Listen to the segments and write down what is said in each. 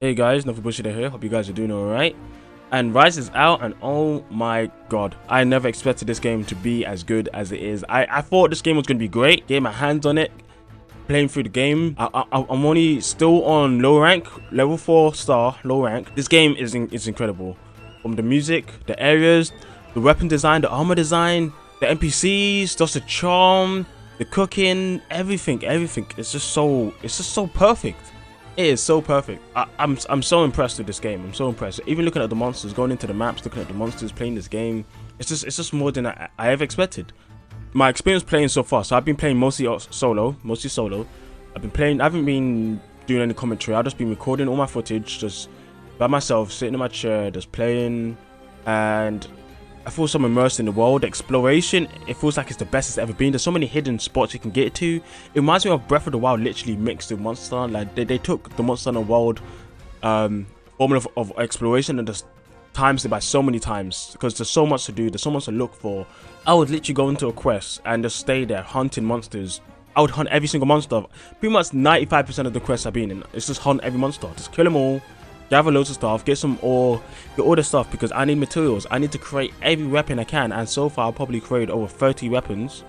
Hey guys, Nothing Bullshit here. Hope you guys are doing alright. And Rise is out, and oh my god, I never expected this game to be as good as it is. I thought this game was going to be great. Get my hands on it, playing through the game. I'm only still on low rank, level 4 star, low rank. This game is incredible. From the music, the areas, the weapon design, the armor design, the NPCs, just the charm, the cooking, everything. It's just so perfect. It is so perfect. I'm so impressed with this game. I'm so impressed. Even looking at the monsters, going into the maps, looking at the monsters, playing this game, it's just more than I ever expected. My experience playing so far, so I've been playing mostly solo. I haven't been doing any commentary. I've just been recording all my footage, just by myself, sitting in my chair, just playing, and I feel so immersed in the world. The exploration, it feels like it's the best it's ever been. There's so many hidden spots you can get to. It reminds me of Breath of the Wild, literally mixed with Monster Hunter. Like they took the Monster Hunter World formula of exploration and just times it by so many times, because there's so much to do, there's so much to look for. I would literally go into a quest and just stay there hunting monsters. I would hunt every single monster. Pretty much 95% of the quests I've been in, it's just hunt every monster, just kill them all, gather loads of stuff, get all the stuff, because I need materials. I need to create every weapon I can, and so far I've probably created over 30 weapons.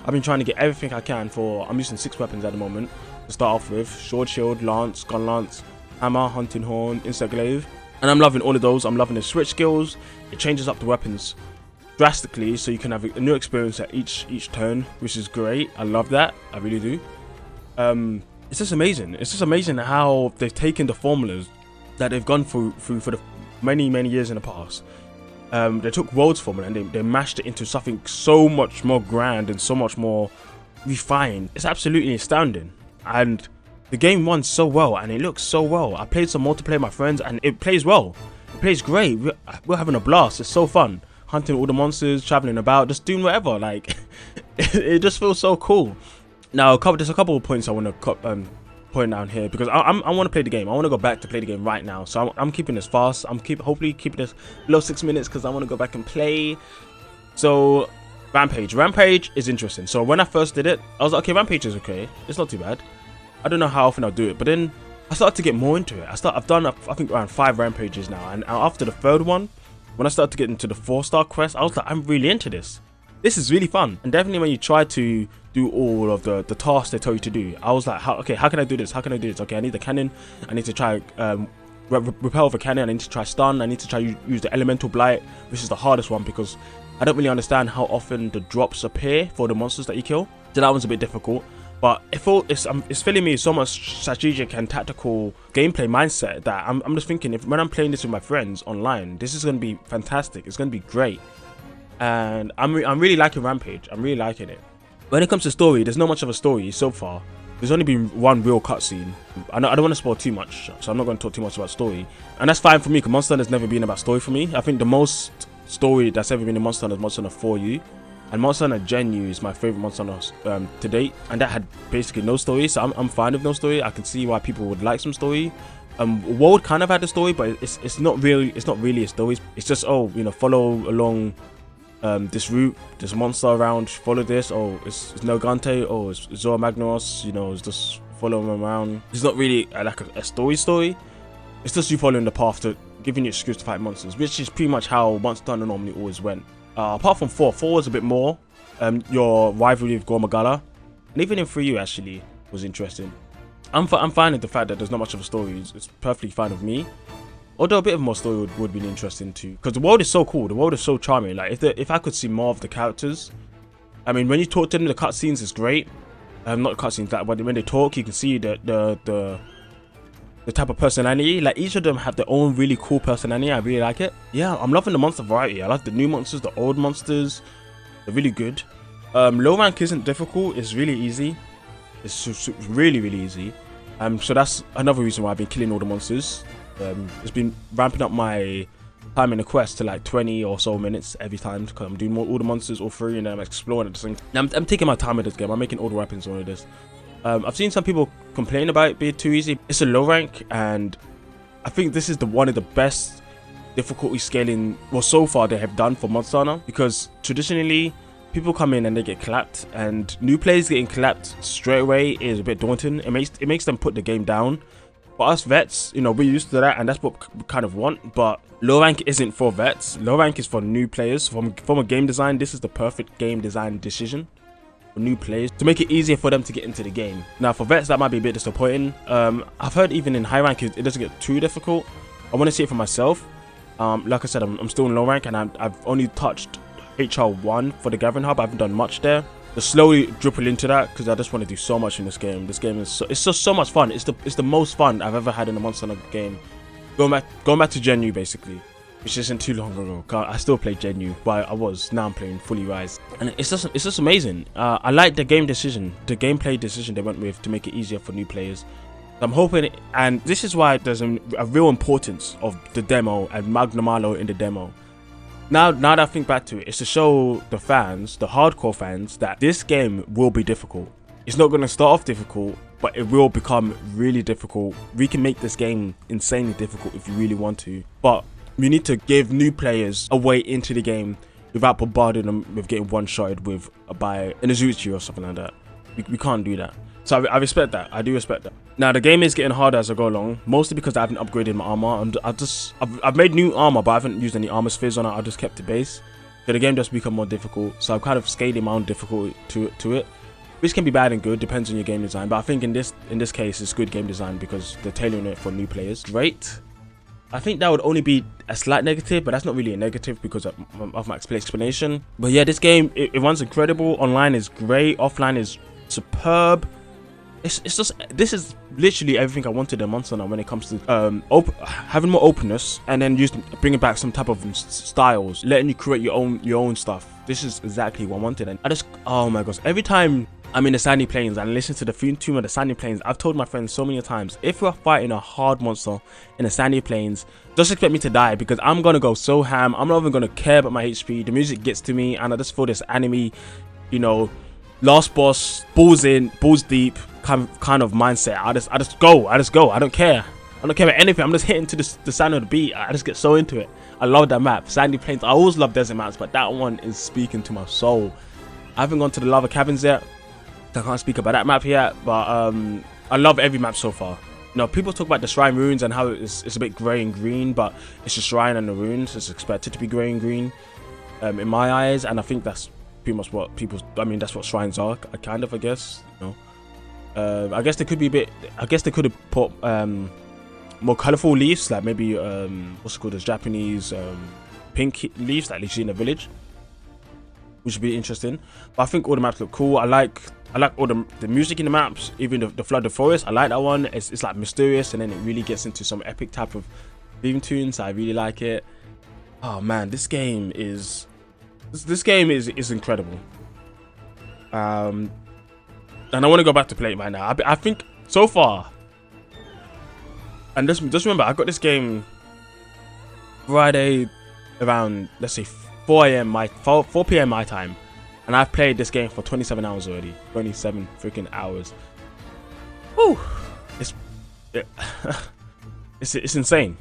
I've been trying to get everything I can I'm using 6 weapons at the moment to start off with: sword, shield, lance, gun lance, hammer, hunting horn, insect glaive. And I'm loving all of those. I'm loving the switch skills. It changes up the weapons drastically, so you can have a new experience at each turn, which is great. I love that. I really do. It's just amazing. It's just amazing how they've taken the formulas that they've gone through for the many years in the past. They took World's formula and they mashed it into something so much more grand and so much more refined. It's absolutely astounding, and the game runs so well and it looks so well. I played some multiplayer with my friends and it plays well. It plays great. We're having a blast. It's so fun hunting all the monsters, traveling about, just doing whatever. Like it just feels so cool. Now there's a couple of points I want to point down here, because I want to play the game. I want to go back to play the game right now, so I'm keeping this fast. Hopefully keeping this below 6 minutes, because I want to go back and play. So Rampage is interesting. So when I first did it, I was like, okay, Rampage is okay, it's not too bad. I don't know how often I'll do it, but then I started to get more into it. I've done I think around 5 Rampages now, and after the third one, when I started to get into the 4-star quest, I was like, I'm really into this. This is really fun. And definitely when you try to do all of the tasks they tell you to do, I was like, how can I do this? Okay, I need the cannon. I need to try repel with a cannon. I need to try stun. I need to try use the elemental blight, which is the hardest one, because I don't really understand how often the drops appear for the monsters that you kill. So that one's a bit difficult. But it's filling me so much strategic and tactical gameplay mindset that I'm just thinking, when I'm playing this with my friends online, this is going to be fantastic. It's going to be great. And I'm really liking Rampage. I'm really liking it. When it comes to story, there's not much of a story so far. There's only been one real cutscene. I don't want to spoil too much, so I'm not going to talk too much about story. And that's fine for me, because Monster Hunter has never been about story for me. I think the most story that's ever been in Monster Hunter is Monster Hunter 4U. And Monster Hunter Gen U is my favorite Monster Hunter to date. And that had basically no story, so I'm fine with no story. I can see why people would like some story. World kind of had a story, but it's not really a story. It's just, follow along this route, there's a monster around, follow this. Oh, it's Nelgante. Oh, it's Zora Magnos. It's just following him around. It's not really like a story. It's just you following the path to giving you excuse to fight monsters, which is pretty much how Monster Hunter normally always went. Apart from 4 was a bit more your rivalry with Gormagala, and even in 3U actually was interesting. I'm fine with the fact that there's not much of a story. It's perfectly fine with me. Although a bit of more story would be interesting too, because the world is so cool. The world is so charming. Like if I could see more of the characters, I mean, when you talk to them, the cutscenes is great. Not cutscenes, that when they talk, you can see the type of personality. Like each of them have their own really cool personality. I really like it. Yeah, I'm loving the monster variety. I like the new monsters, the old monsters. They're really good. Low rank isn't difficult. It's really easy. It's really easy. So that's another reason why I've been killing all the monsters. It's been ramping up my time in the quest to like 20 or so minutes every time, because I'm doing all the monsters, all 3, and I'm exploring at the same time. I'm taking my time with this game. I'm making all the weapons on this. I've seen some people complain about it being too easy. It's a low rank, and I think this is one of the best difficulty scaling, well, so far they have done for Monster Hunter, because traditionally people come in and they get clapped, and new players getting clapped straight away is a bit daunting. It makes them put the game down. for us vets, you know, we're used to that, and that's what we kind of want. But low rank isn't for vets. Low rank is for new players. From a game design, this is the perfect game design decision for new players to make it easier for them to get into the game. Now, for vets, that might be a bit disappointing. I've heard even in high rank, it doesn't get too difficult. I want to see it for myself. Like I said, I'm still in low rank, and I've only touched HR1 for the Gathering Hub. I haven't done much there. Just slowly dribble into that because I just want to do so much in this game. This game is it's just so much fun. It's the most fun I've ever had in a Monster Hunter game. Going back to Gen U basically, which isn't too long ago. I still play Gen U, but now I'm playing fully Rise, and it's just amazing. I like the gameplay decision they went with to make it easier for new players. I'm hoping, and this is why there's a real importance of the demo and Magna Malo in the demo. Now that I think back to it, it's to show the fans, the hardcore fans, that this game will be difficult. It's not going to start off difficult, but it will become really difficult. We can make this game insanely difficult if you really want to, but we need to give new players a way into the game without bombarding them with getting one-shotted by an Azuchi or something like that. We can't do that. So I respect that. I do respect that. Now the game is getting harder as I go along, mostly because I haven't upgraded my armor. I've made new armor, but I haven't used any armor spheres on it. I just kept it base. So the game does become more difficult. So I'm kind of scaling my own difficulty to it, which can be bad and good, depends on your game design. But I think in this case, it's good game design because they're tailoring it for new players. Rate, I think that would only be a slight negative, but that's not really a negative because of my explanation. But yeah, this game it runs incredible. Online is great. Offline is superb. This is literally everything I wanted in Monster Hunter when it comes to having more openness, and then bringing back some type of styles, letting you create your own stuff. This is exactly what I wanted, and oh my gosh, every time I'm in the Sandy Plains and listen to the theme tune of the Sandy Plains, I've told my friends so many times, if we're fighting a hard monster in the Sandy Plains, just expect me to die because I'm gonna go so ham. I'm not even gonna care about my HP. The music gets to me, and I just feel this anime, you know, last boss, balls in, balls deep kind of mindset. I just go. I don't care about anything. I'm just hitting to the sound of the beat. I just get so into it. I love that map, Sandy Plains. I always love desert maps, but that one is speaking to my soul. I haven't gone to the lava caverns yet, so I can't speak about that map yet, but I love every map so far. You know, people talk about the shrine ruins and how it's a bit grey and green, but it's the shrine and the ruins. It's expected to be grey and green in my eyes, and I think that's pretty much what that's what shrines are, I guess, you know. I guess they could be a bit, I guess they could have put more colorful leaves, like maybe what's it called, those Japanese pink leaves like you see in the village, which would be interesting. But I think all the maps look cool. I like all the music in the maps, even the Flood of Forest. I like that one. It's like mysterious, and then it really gets into some epic type of theme tunes. I really like it. Oh man, this game is incredible. And I want to go back to play it right now. I think so far, and just remember, I got this game Friday around, let's say 4 p.m. my time, and I've played this game for 27 hours already. 27 freaking hours. Whew. It's insane.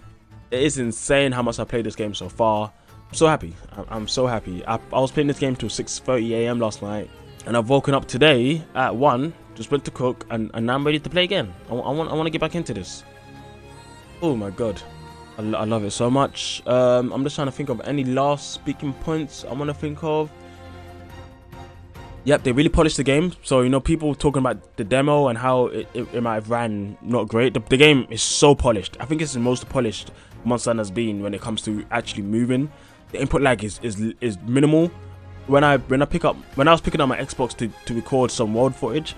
It is insane how much I played this game so far. I'm so happy. I'm so happy. I was playing this game till 6:30 a.m. last night, and I've woken up today at 1, just went to cook, and now I'm ready to play again. I want to get back into this. Oh my god, I love it so much. I'm just trying to think of any last speaking points I want to think of. Yep, they really polished the game. So, you know, people talking about the demo and how it might have ran not great. The game is so polished. I think it's the most polished Monster Hunter has been when it comes to actually moving. The input lag is minimal. When I was picking up my Xbox to record some world footage,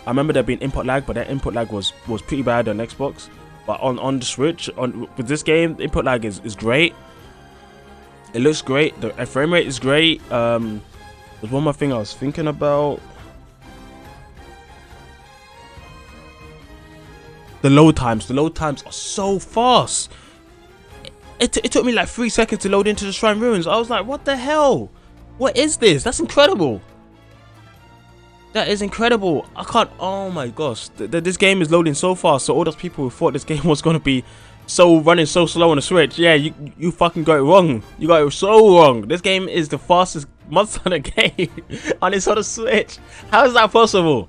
I remember there being input lag, but that input lag was pretty bad on Xbox. But on the Switch, with this game, the input lag is great. It looks great. The frame rate is great. There's one more thing I was thinking about. The load times. The load times are so fast. It took me like 3 seconds to load into the Shrine Ruins. I was like, what the hell? What is this? That's incredible. That is incredible. I can't. Oh my gosh. This game is loading so fast. So all those people who thought this game was going to be running so slow on the Switch, yeah, you fucking got it wrong. You got it so wrong. This game is the fastest Monster Hunter game on this on the Switch. How is that possible?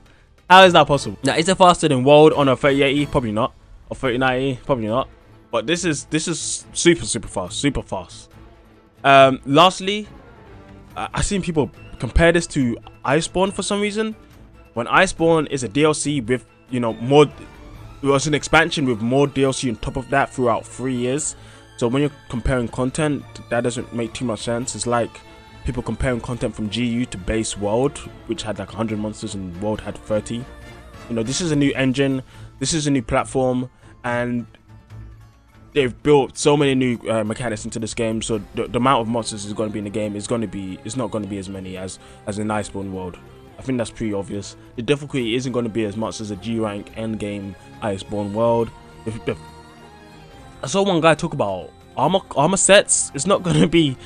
How is that possible? Now, is it faster than World on a 3080? Probably not. or 3090, probably not. But this is super fast. Lastly, I've seen people compare this to Iceborne for some reason. When Iceborne is a DLC with, you know, more, it was an expansion with more DLC on top of that throughout 3 years. So when you're comparing content, that doesn't make too much sense. It's like people comparing content from GU to base World, which had like 100 monsters and World had 30. You know, this is a new engine, this is a new platform, and they've built so many new mechanics into this game. So the amount of monsters is going to be in the game is not going to be as many as in Iceborne World. I think that's pretty obvious. The difficulty isn't going to be as much as a G rank endgame Iceborne World. I saw one guy talk about armor sets. It's not going to be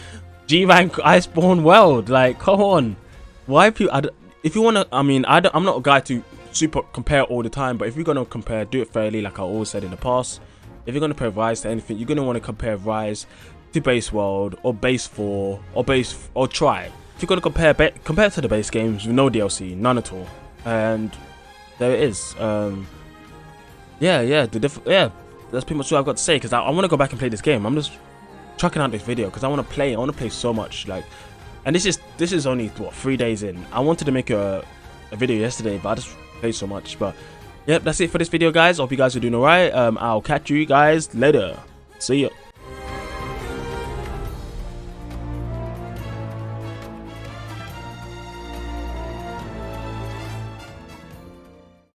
G rank Iceborne World. Like, come on. Why people? If you want to, I mean, I'm not a guy to super compare all the time, but if you're going to compare, do it fairly, like I always said in the past. If you're going to compare Rise to anything, you're going to want to compare Rise to base World or base 4 or Tri. If you're going to compare to the base games with no DLC, none at all. And there it is. Yeah, that's pretty much what I've got to say, because I want to go back and play this game. I'm just chucking out this video because I want to play so much. Like, and this is only what, 3 days in. I wanted to make a video yesterday, but I just played so much. But yep, that's it for this video, guys. Hope you guys are doing alright. I'll catch you guys later. See ya.